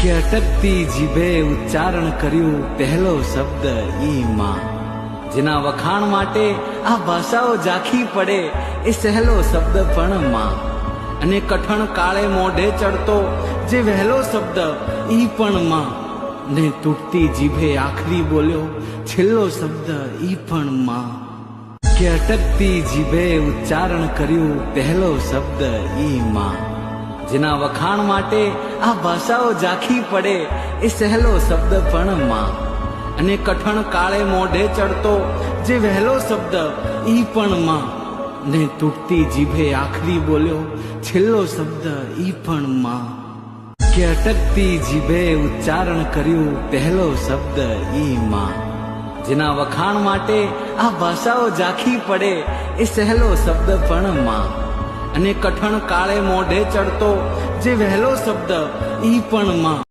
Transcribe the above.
કે અટકતી જીભે ઉચ્ચારણ કર્યું પહેલો શબ્દ ઈ માં. જેના વખાણ માટે આ ભાષાઓ ઝાંખી પડે એ સહેલો શબ્દ પણ માં. અને કઠણ કાળે મોઢે ચડતો જે વહેલો શબ્દ ઈ પણ માં. ને તૂટતી જીભે આખરી બોલ્યો છેલ્લો શબ્દ ઈ પણ માં. કે અટકતી જીભે ઉચ્ચારણ કર્યું પહેલો શબ્દ ઈ માં. જેના વખાણ માટે આ ભાષાઓ ઝાંખી પડે એ સહેલો શબ્દ પણ માં. અને કઠણ કાળે મોઢે ચડતો જે વહેલો શબ્દ ઈ પણ માં. ને તૂટતી જીભે આખરી બોલ્યો છેલ્લો શબ્દ ઈ પણ માં. કે અટકતી જીભે ઉચ્ચારણ કર્યું પહેલો શબ્દ ઈ માં. જેના વખાણ માટે આ ભાષાઓ ઝાંખી પડે એ સહેલો શબ્દ પણ માં. અને કઠણ કાળે મોઢે ચડતો જે વહેલો શબ્દ ઈ પણ માં.